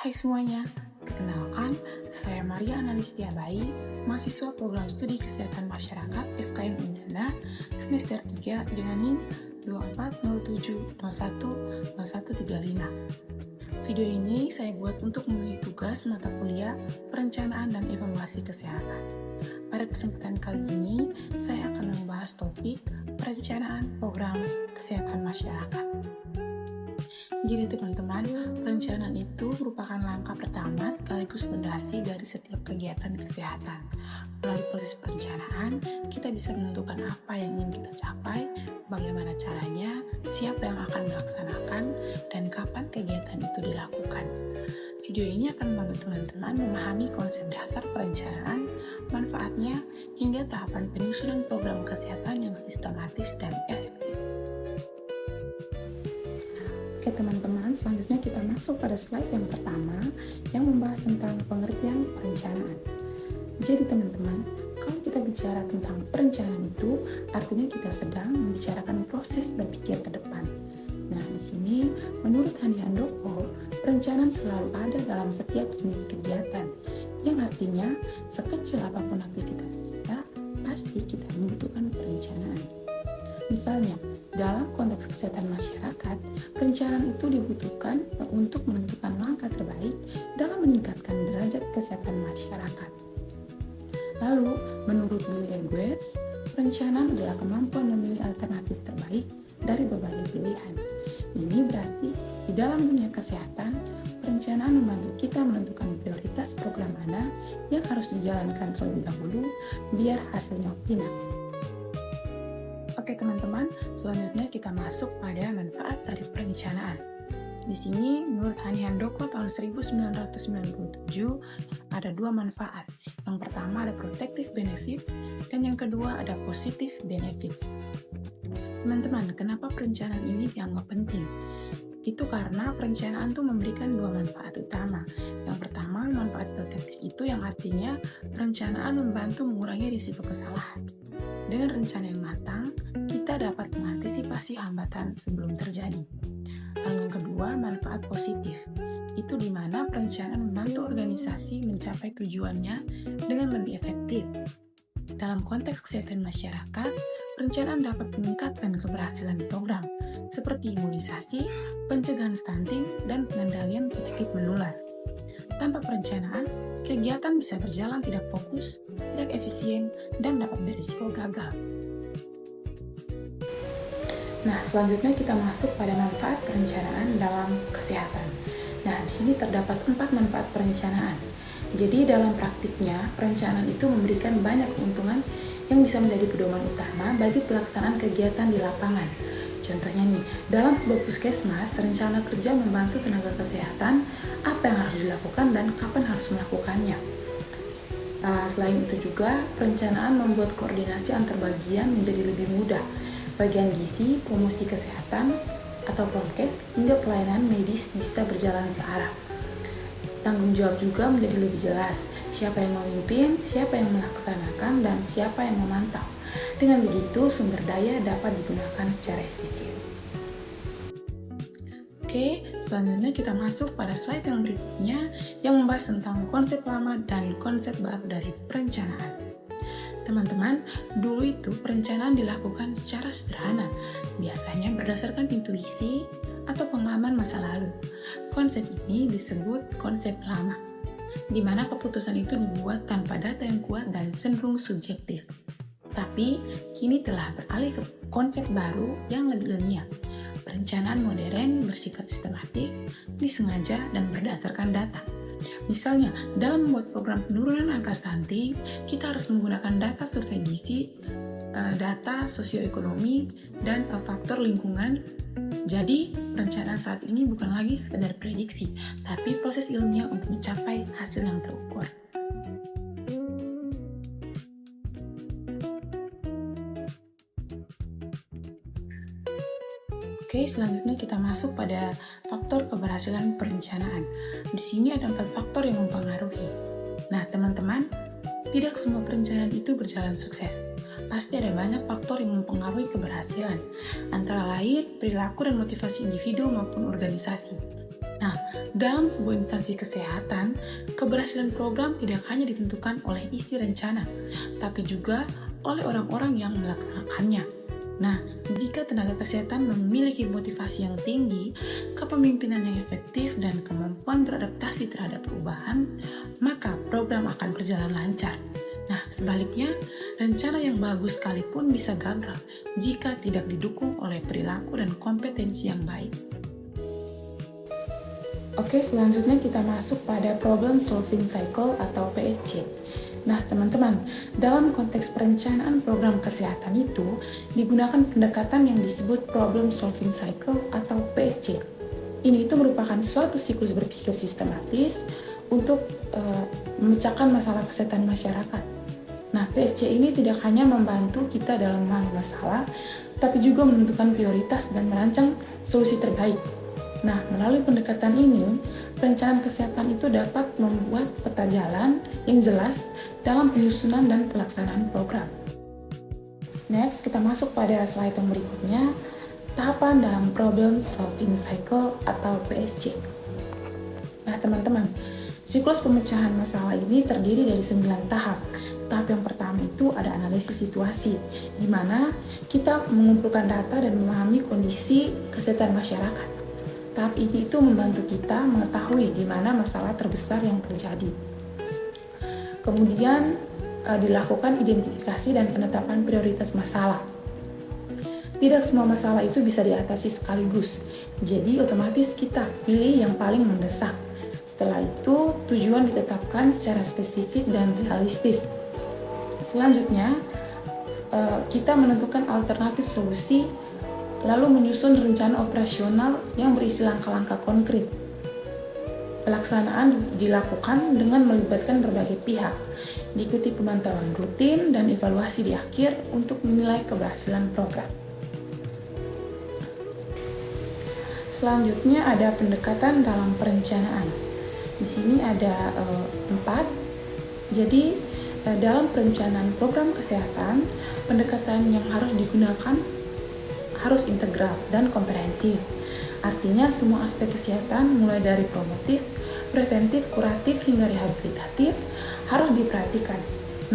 Hai semuanya, perkenalkan, saya Maria Analistia Bayi, mahasiswa program studi kesehatan masyarakat FKM Undana, semester 3 dengan NIM 2407010135. Video ini saya buat untuk memenuhi tugas mata kuliah perencanaan dan evaluasi kesehatan. Pada kesempatan kali ini, saya akan membahas topik perencanaan program kesehatan masyarakat. Jadi teman-teman, perencanaan itu merupakan langkah pertama sekaligus fondasi dari setiap kegiatan kesehatan. Melalui proses perencanaan, kita bisa menentukan apa yang ingin kita capai, bagaimana caranya, siapa yang akan melaksanakan, dan kapan kegiatan itu dilakukan. Video ini akan membantu teman-teman memahami konsep dasar perencanaan, manfaatnya, hingga tahapan penyusunan program kesehatan yang sistematis dan efektif. Oke teman-teman, selanjutnya kita masuk pada slide yang pertama yang membahas tentang pengertian perencanaan. Jadi teman-teman, kalau kita bicara tentang perencanaan itu, artinya kita sedang membicarakan proses berpikir ke depan. Nah, di sini menurut Hani Handoko, perencanaan selalu ada dalam setiap jenis kegiatan, yang artinya sekecil apapun aktivitas kita, pasti kita membutuhkan perencanaan. Misalnya, dalam konteks kesehatan masyarakat, perencanaan itu dibutuhkan untuk menentukan langkah terbaik dalam meningkatkan derajat kesehatan masyarakat. Lalu, menurut Bill Edwards, perencanaan adalah kemampuan memilih alternatif terbaik dari berbagai pilihan. Ini berarti di dalam dunia kesehatan, perencanaan membantu kita menentukan prioritas program mana yang harus dijalankan terlebih dahulu biar hasilnya optimal. Oke teman-teman, selanjutnya kita masuk pada manfaat dari perencanaan. Di sini, menurut Hani Handoko tahun 1997, ada dua manfaat. Yang pertama ada protective benefits, dan yang kedua ada positive benefits. Teman-teman, kenapa perencanaan ini dianggap penting? Itu karena perencanaan itu memberikan dua manfaat utama. Yang pertama, manfaat protektif itu yang artinya perencanaan membantu mengurangi risiko kesalahan. Dengan rencana yang matang, kita dapat mengantisipasi hambatan sebelum terjadi. Lalu yang kedua, manfaat positif. Itu di mana perencanaan membantu organisasi mencapai tujuannya dengan lebih efektif. Dalam konteks kesehatan masyarakat, perencanaan dapat meningkatkan keberhasilan program, seperti imunisasi, pencegahan stunting, dan pengendalian penyakit menular. Tanpa perencanaan, kegiatan bisa berjalan tidak fokus, tidak efisien, dan dapat berisiko gagal. Nah, selanjutnya kita masuk pada manfaat perencanaan dalam kesehatan. Nah, di sini terdapat 4 manfaat perencanaan. Jadi, dalam praktiknya, perencanaan itu memberikan banyak keuntungan yang bisa menjadi pedoman utama bagi pelaksanaan kegiatan di lapangan. Contohnya nih, dalam sebuah puskesmas, rencana kerja membantu tenaga kesehatan apa yang harus dilakukan dan kapan harus melakukannya. Selain itu juga, perencanaan membuat koordinasi antar bagian menjadi lebih mudah. Bagian gizi, promosi kesehatan, atau prokes, hingga pelayanan medis bisa berjalan searah. Tanggung jawab juga menjadi lebih jelas, siapa yang memimpin, siapa yang melaksanakan, dan siapa yang memantau. Dengan begitu, sumber daya dapat digunakan secara efisien. Oke, selanjutnya kita masuk pada slide yang berikutnya yang membahas tentang konsep lama dan konsep baru dari perencanaan. Teman-teman, dulu itu perencanaan dilakukan secara sederhana, biasanya berdasarkan intuisi atau pengalaman masa lalu. Konsep ini disebut konsep lama, di mana keputusan itu dibuat tanpa data yang kuat dan cenderung subjektif. Tapi, kini telah beralih ke konsep baru yang lebih ilmiah. Perencanaan modern bersifat sistematik, disengaja, dan berdasarkan data. Misalnya, dalam membuat program penurunan angka stunting, kita harus menggunakan data survei gizi, data sosioekonomi, dan faktor lingkungan. Jadi, perencanaan saat ini bukan lagi sekedar prediksi, tapi proses ilmiah untuk mencapai hasil yang terukur. Oke, selanjutnya kita masuk pada faktor keberhasilan perencanaan. Di sini ada 4 faktor yang mempengaruhi. Nah, teman-teman, tidak semua perencanaan itu berjalan sukses. Pasti ada banyak faktor yang mempengaruhi keberhasilan, antara lain perilaku dan motivasi individu maupun organisasi. Nah, Dalam sebuah instansi kesehatan, keberhasilan program tidak hanya ditentukan oleh isi rencana, tapi juga oleh orang-orang yang melaksanakannya. Nah, jika tenaga kesehatan memiliki motivasi yang tinggi, kepemimpinan yang efektif, dan kemampuan beradaptasi terhadap perubahan, maka program akan berjalan lancar. Nah, sebaliknya, rencana yang bagus sekalipun bisa gagal jika tidak didukung oleh perilaku dan kompetensi yang baik. Oke, selanjutnya kita masuk pada Problem Solving Cycle atau PSC. Nah, teman-teman, dalam konteks perencanaan program kesehatan itu digunakan pendekatan yang disebut Problem Solving Cycle atau PSC. Ini itu merupakan suatu siklus berpikir sistematis untuk memecahkan masalah kesehatan masyarakat. Nah, PSC ini tidak hanya membantu kita dalam memahami masalah, tapi juga menentukan prioritas dan merancang solusi terbaik. Nah, melalui pendekatan ini, perencanaan kesehatan itu dapat membuat peta jalan yang jelas dalam penyusunan dan pelaksanaan program. Next, kita masuk pada slide yang berikutnya, tahapan dalam Problem Solving Cycle atau PSC. Nah, teman-teman, siklus pemecahan masalah ini terdiri dari 9 tahap. Tahap yang pertama itu ada analisis situasi, di mana kita mengumpulkan data dan memahami kondisi kesehatan masyarakat. Tahap ini itu membantu kita mengetahui di mana masalah terbesar yang terjadi. Kemudian dilakukan identifikasi dan penetapan prioritas masalah. Tidak semua masalah itu bisa diatasi sekaligus, jadi otomatis kita pilih yang paling mendesak. Setelah itu, tujuan ditetapkan secara spesifik dan realistis. Selanjutnya, kita menentukan alternatif solusi, lalu menyusun rencana operasional yang berisi langkah-langkah konkret. Pelaksanaan dilakukan dengan melibatkan berbagai pihak, diikuti pemantauan rutin dan evaluasi di akhir untuk menilai keberhasilan program. Selanjutnya ada pendekatan dalam perencanaan. Di sini ada 4. Jadi dalam perencanaan program kesehatan, pendekatan yang harus digunakan harus integral dan komprehensif. Artinya semua aspek kesehatan mulai dari promotif, preventif, kuratif hingga rehabilitatif harus diperhatikan.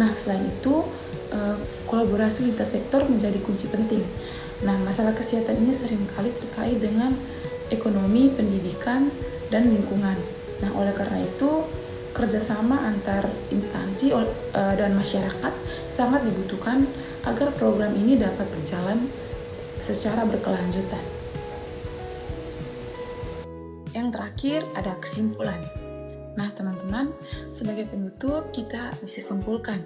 Nah, selain itu kolaborasi lintas sektor menjadi kunci penting. Nah, masalah kesehatan ini seringkali terkait dengan ekonomi, pendidikan, dan lingkungan. Nah, oleh karena itu kerjasama antar instansi dan masyarakat sangat dibutuhkan agar program ini dapat berjalan secara berkelanjutan. Yang terakhir ada kesimpulan. Nah, teman-teman, sebagai penutup kita bisa simpulkan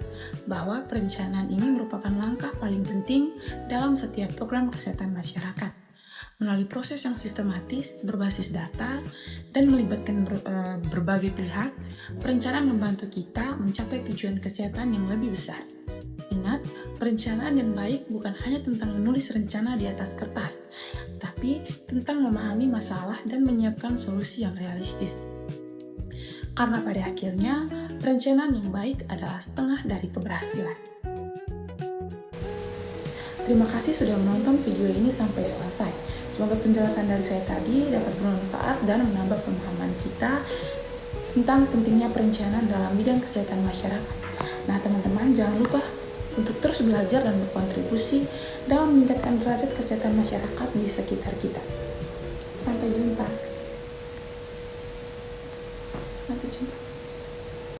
bahwa perencanaan ini merupakan langkah paling penting dalam setiap program kesehatan masyarakat. Melalui proses yang sistematis, berbasis data, dan melibatkan berbagai pihak, perencanaan membantu kita mencapai tujuan kesehatan yang lebih besar. Ingat, perencanaan yang baik bukan hanya tentang menulis rencana di atas kertas, tapi tentang memahami masalah dan menyiapkan solusi yang realistis. Karena pada akhirnya, perencanaan yang baik adalah setengah dari keberhasilan. Terima kasih sudah menonton video ini sampai selesai. Semoga penjelasan dari saya tadi dapat bermanfaat dan menambah pemahaman kita tentang pentingnya perencanaan dalam bidang kesehatan masyarakat. Nah, teman-teman, jangan lupa untuk terus belajar dan berkontribusi dalam meningkatkan derajat kesehatan masyarakat di sekitar kita. Sampai jumpa. Sampai jumpa.